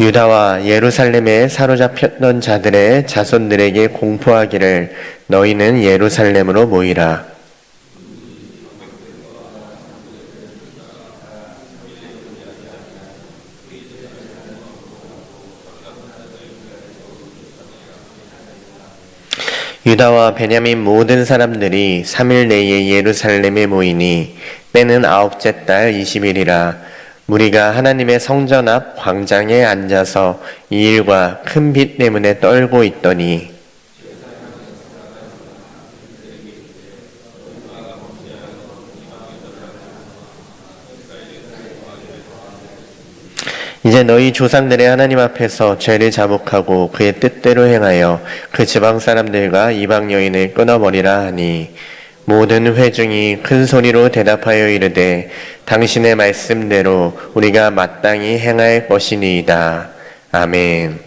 유다와 예루살렘에 사로잡혔던 자들의 자손들에게 공포하기를 너희는 예루살렘으로 모이라. 유다와 베냐민 모든 사람들이 3일 내에 예루살렘에 모이니 때는 9째 달 20일이라. 무리가 하나님의 성전 앞 광장에 앉아서 이 일과 큰 빛 때문에 떨고 있더니 이제 너희 조상들의 하나님 앞에서 죄를 자복하고 그의 뜻대로 행하여 그 지방 사람들과 이방 여인을 끊어버리라 하니 모든 회중이 큰 소리로 대답하여 이르되 당신의 말씀대로 우리가 마땅히 행할 것이니이다. 아멘.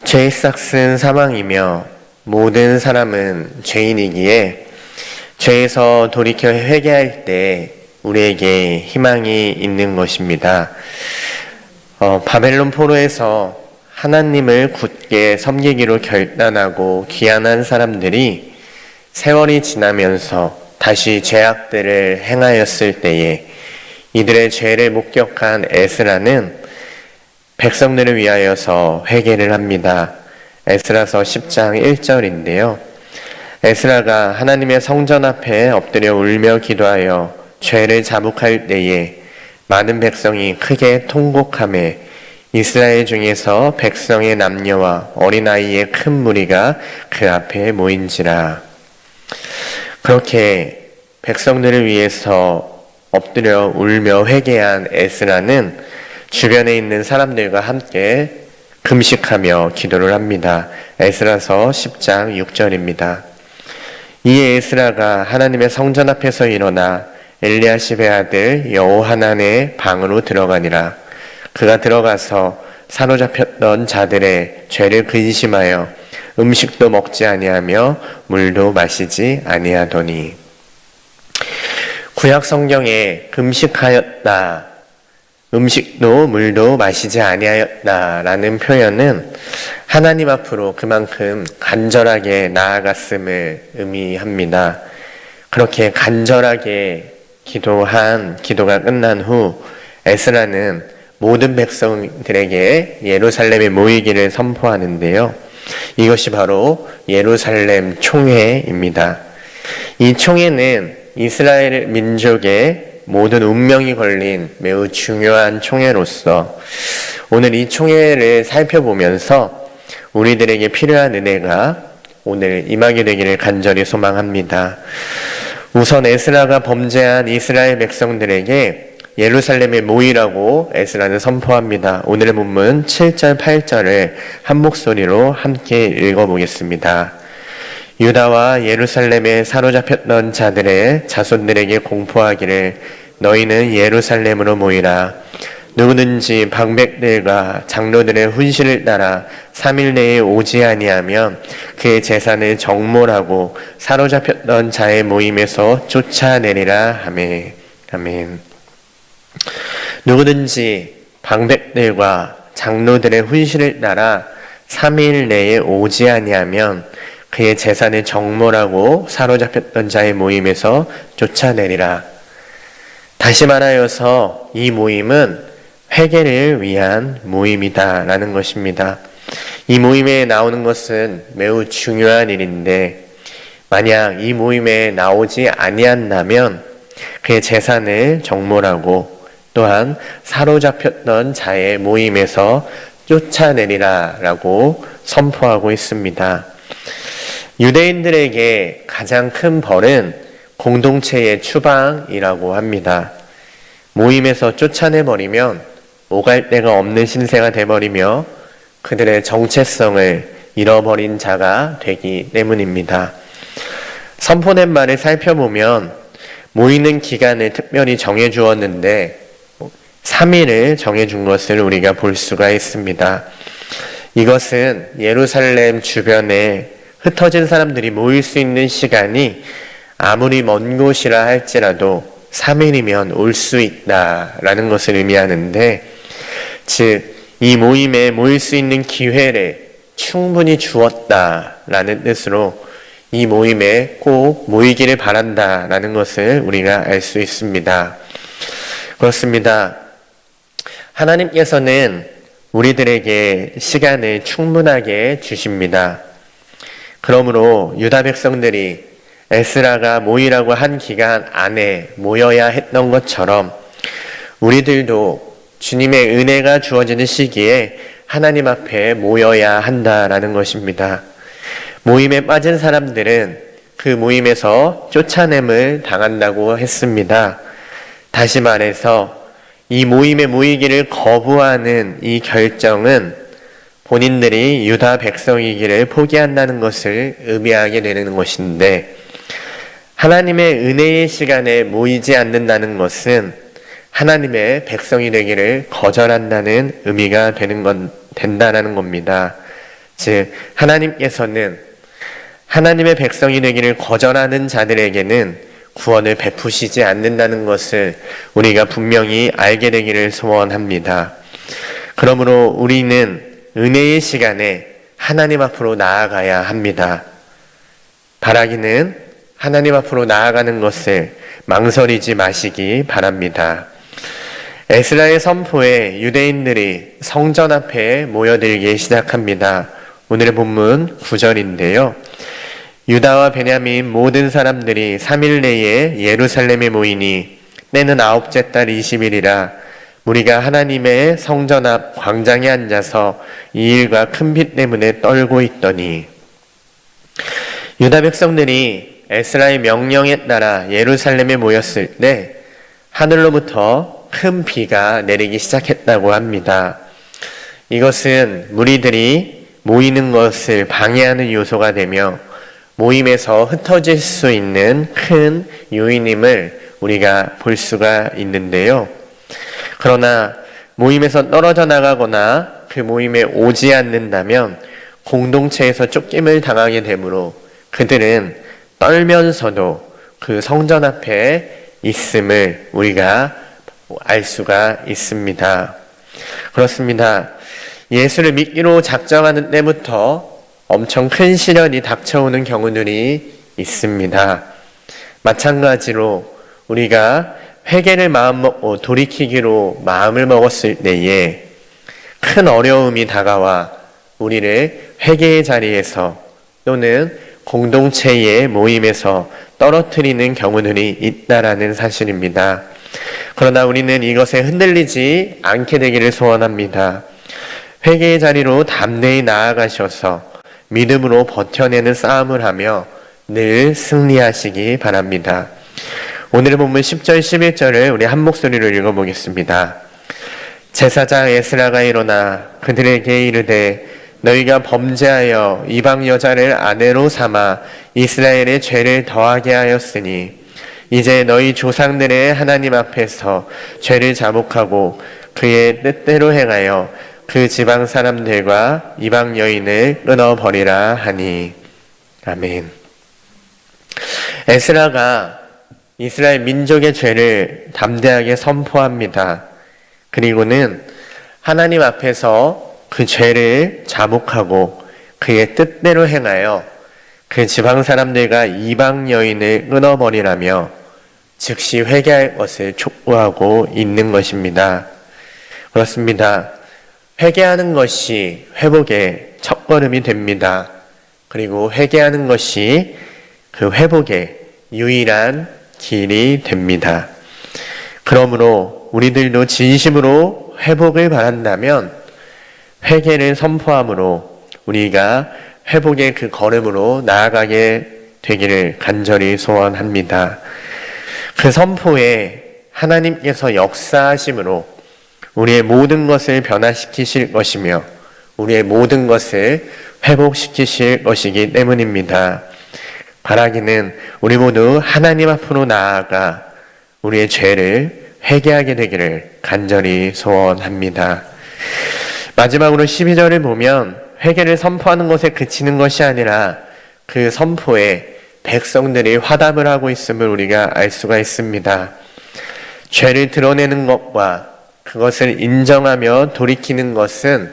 죄의 싹은 사망이며 모든 사람은 죄인이기에 죄에서 돌이켜 회개할 때 우리에게 희망이 있는 것입니다. 바벨론 포로에서 하나님을 굳게 섬기기로 결단하고 귀환한 사람들이 세월이 지나면서 다시 죄악들을 행하였을 때에 이들의 죄를 목격한 에스라는 백성들을 위하여서 회개를 합니다. 에스라서 10장 1절인데요. 에스라가 하나님의 성전 앞에 엎드려 울며 기도하여 죄를 자복할 때에 많은 백성이 크게 통곡하며 이스라엘 중에서 백성의 남녀와 어린아이의 큰 무리가 그 앞에 모인지라. 그렇게 백성들을 위해서 엎드려 울며 회개한 에스라는 주변에 있는 사람들과 함께 금식하며 기도를 합니다. 에스라서 10장 6절입니다. 이에 에스라가 하나님의 성전 앞에서 일어나 엘리야십의 아들 여호하난의 방으로 들어가니라. 그가 들어가서 사로잡혔던 자들의 죄를 근심하여 음식도 먹지 아니하며 물도 마시지 아니하더니. 구약 성경에 금식하였다, 음식도 물도 마시지 아니하였다라는 표현은 하나님 앞으로 그만큼 간절하게 나아갔음을 의미합니다. 그렇게 간절하게 기도한 기도가 끝난 후 에스라는 모든 백성들에게 예루살렘에 모이기를 선포하는데요. 이것이 바로 예루살렘 총회입니다. 이 총회는 이스라엘 민족의 모든 운명이 걸린 매우 중요한 총회로서 오늘 이 총회를 살펴보면서 우리들에게 필요한 은혜가 오늘 임하게 되기를 간절히 소망합니다. 우선 에스라가 범죄한 이스라엘 백성들에게 예루살렘에 모이라고 에스라는 선포합니다. 오늘의 본문 7절, 8절을 한 목소리로 함께 읽어보겠습니다. 유다와 예루살렘에 사로잡혔던 자들의 자손들에게 공포하기를 너희는 예루살렘으로 모이라. 누구든지 방백들과 장로들의 훈시를 따라 3일 내에 오지 아니하면 그의 재산을 정몰하고 사로잡혔던 자의 모임에서 쫓아내리라 하매. 아멘. 누구든지 방백들과 장로들의 훈시를 따라 3일 내에 오지 아니하면 그의 재산을 정몰하고 사로잡혔던 자의 모임에서 쫓아내리라. 다시 말하여서 이 모임은 회개를 위한 모임이다라는 것입니다. 이 모임에 나오는 것은 매우 중요한 일인데 만약 이 모임에 나오지 아니한다면 그의 재산을 정몰하고 또한 사로잡혔던 자의 모임에서 쫓아내리라 라고 선포하고 있습니다. 유대인들에게 가장 큰 벌은 공동체의 추방이라고 합니다. 모임에서 쫓아내버리면 오갈 데가 없는 신세가 돼버리며 그들의 정체성을 잃어버린 자가 되기 때문입니다. 선포된 말을 살펴보면 모이는 기간을 특별히 정해주었는데 3일을 정해준 것을 우리가 볼 수가 있습니다. 이것은 예루살렘 주변에 흩어진 사람들이 모일 수 있는 시간이 아무리 먼 곳이라 할지라도 3일이면 올 수 있다라는 것을 의미하는데 즉 이 모임에 모일 수 있는 기회를 충분히 주었다라는 뜻으로 이 모임에 꼭 모이기를 바란다라는 것을 우리가 알 수 있습니다. 그렇습니다. 하나님께서는 우리들에게 시간을 충분하게 주십니다. 그러므로 유다 백성들이 에스라가 모이라고 한 기간 안에 모여야 했던 것처럼 우리들도 주님의 은혜가 주어지는 시기에 하나님 앞에 모여야 한다라는 것입니다. 모임에 빠진 사람들은 그 모임에서 쫓아냄을 당한다고 했습니다. 다시 말해서 이 모임에 모이기를 거부하는 이 결정은 본인들이 유다 백성이기를 포기한다는 것을 의미하게 되는 것인데, 하나님의 은혜의 시간에 모이지 않는다는 것은 하나님의 백성이 되기를 거절한다는 의미가 된다는 겁니다. 즉 하나님께서는 하나님의 백성이 되기를 거절하는 자들에게는 구원을 베푸시지 않는다는 것을 우리가 분명히 알게 되기를 소원합니다. 그러므로 우리는 은혜의 시간에 하나님 앞으로 나아가야 합니다. 바라기는 하나님 앞으로 나아가는 것을 망설이지 마시기 바랍니다. 에스라의 선포에 유대인들이 성전 앞에 모여들기 시작합니다. 오늘의 본문 9절인데요. 유다와 베냐민 모든 사람들이 3일 내에 예루살렘에 모이니 때는 9째 달 20일이라 무리가 하나님의 성전 앞 광장에 앉아서 이 일과 큰 빛 때문에 떨고 있더니, 유다 백성들이 에스라의 명령에 따라 예루살렘에 모였을 때 하늘로부터 큰 비가 내리기 시작했다고 합니다. 이것은 무리들이 모이는 것을 방해하는 요소가 되며 모임에서 흩어질 수 있는 큰 요인임을 우리가 볼 수가 있는데요. 그러나 모임에서 떨어져 나가거나 그 모임에 오지 않는다면 공동체에서 쫓김을 당하게 되므로 그들은 떨면서도 그 성전 앞에 있음을 우리가 알 수가 있습니다. 그렇습니다. 예수를 믿기로 작정하는 때부터 엄청 큰 시련이 닥쳐오는 경우들이 있습니다. 마찬가지로 우리가 회개를 마음먹고 돌이키기로 마음을 먹었을 때에 큰 어려움이 다가와 우리를 회개의 자리에서 또는 공동체의 모임에서 떨어뜨리는 경우들이 있다라는 사실입니다. 그러나 우리는 이것에 흔들리지 않게 되기를 소원합니다. 회개의 자리로 담대히 나아가셔서 믿음으로 버텨내는 싸움을 하며 늘 승리하시기 바랍니다. 오늘의 본문 10절 11절을 우리 한 목소리로 읽어보겠습니다. 제사장 에스라가 일어나 그들에게 이르되 너희가 범죄하여 이방 여자를 아내로 삼아 이스라엘의 죄를 더하게 하였으니 이제 너희 조상들의 하나님 앞에서 죄를 자복하고 그의 뜻대로 행하여 그 지방 사람들과 이방 여인을 끊어버리라 하니. 아멘. 에스라가 이스라엘 민족의 죄를 담대하게 선포합니다. 그리고는 하나님 앞에서 그 죄를 자복하고 그의 뜻대로 행하여 그 지방 사람들과 이방 여인을 끊어버리라며 즉시 회개할 것을 촉구하고 있는 것입니다. 그렇습니다. 회개하는 것이 회복의 첫걸음이 됩니다. 그리고 회개하는 것이 그 회복의 유일한 길이 됩니다. 그러므로 우리들도 진심으로 회복을 바란다면 회개를 선포함으로 우리가 회복의 그 걸음으로 나아가게 되기를 간절히 소원합니다. 그 선포에 하나님께서 역사하심으로 우리의 모든 것을 변화시키실 것이며 우리의 모든 것을 회복시키실 것이기 때문입니다. 바라기는 우리 모두 하나님 앞으로 나아가 우리의 죄를 회개하게 되기를 간절히 소원합니다. 마지막으로 12절을 보면 회개를 선포하는 것에 그치는 것이 아니라 그 선포에 백성들이 화답을 하고 있음을 우리가 알 수가 있습니다. 죄를 드러내는 것과 그것을 인정하며 돌이키는 것은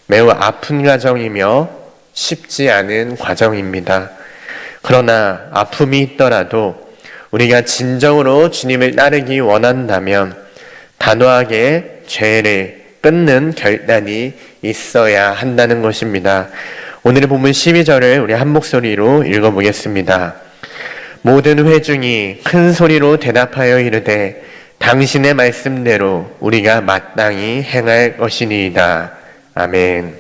매우 아픈 과정이며 쉽지 않은 과정입니다. 그러나 아픔이 있더라도 우리가 진정으로 주님을 따르기 원한다면 단호하게 죄를 끊는 결단이 있어야 한다는 것입니다. 오늘의 본문 12절을 우리 한 목소리로 읽어보겠습니다. 모든 회중이 큰 소리로 대답하여 이르되 당신의 말씀대로 우리가 마땅히 행할 것이니이다. 아멘.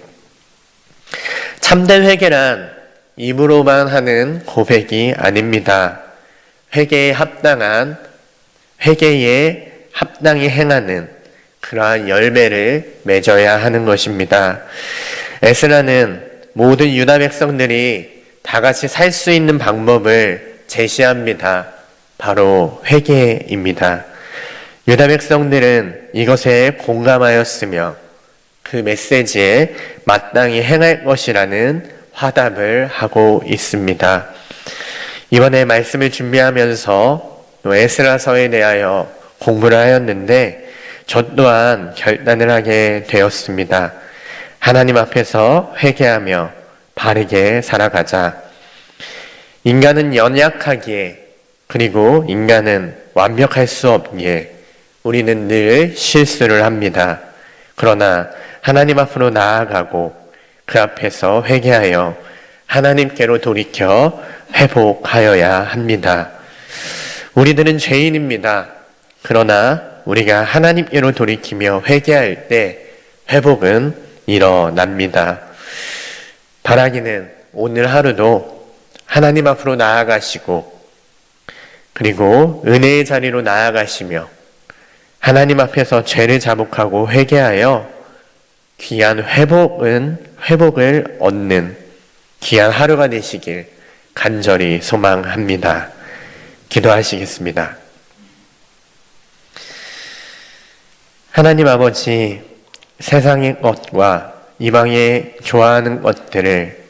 참된 회개란 입으로만 하는 고백이 아닙니다. 회개에 합당히 행하는 그러한 열매를 맺어야 하는 것입니다. 에스라는 모든 유다 백성들이 다 같이 살 수 있는 방법을 제시합니다. 바로 회개입니다. 유다 백성들은 이것에 공감하였으며 그 메시지에 마땅히 행할 것이라는 화답을 하고 있습니다. 이번에 말씀을 준비하면서 또 에스라서에 대하여 공부를 하였는데 저 또한 결단을 하게 되었습니다. 하나님 앞에서 회개하며 바르게 살아가자. 인간은 연약하기에 그리고 인간은 완벽할 수 없기에 우리는 늘 실수를 합니다. 그러나 하나님 앞으로 나아가고 그 앞에서 회개하여 하나님께로 돌이켜 회복하여야 합니다. 우리들은 죄인입니다. 그러나 우리가 하나님께로 돌이키며 회개할 때 회복은 일어납니다. 바라기는 오늘 하루도 하나님 앞으로 나아가시고 그리고 은혜의 자리로 나아가시며 하나님 앞에서 죄를 자복하고 회개하여 귀한 회복을 얻는 귀한 하루가 되시길 간절히 소망합니다. 기도하시겠습니다. 하나님 아버지, 세상의 것과 이방에 좋아하는 것들을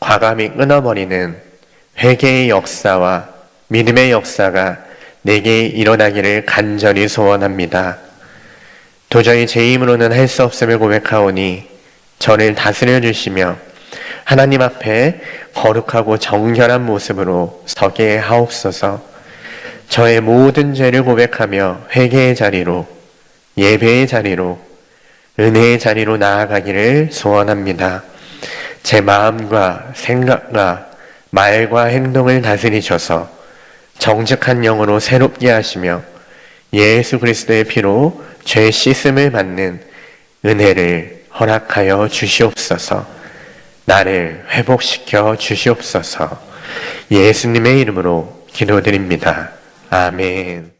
과감히 끊어버리는 회개의 역사와 믿음의 역사가 내게 일어나기를 간절히 소원합니다. 도저히 제 힘으로는 할 수 없음을 고백하오니 저를 다스려 주시며 하나님 앞에 거룩하고 정결한 모습으로 서게 하옵소서. 저의 모든 죄를 고백하며 회개의 자리로, 예배의 자리로, 은혜의 자리로 나아가기를 소원합니다. 제 마음과 생각과 말과 행동을 다스리셔서 정직한 영으로 새롭게 하시며 예수 그리스도의 피로 죄 씻음을 받는 은혜를 허락하여 주시옵소서. 나를 회복시켜 주시옵소서. 예수님의 이름으로 기도드립니다. 아멘.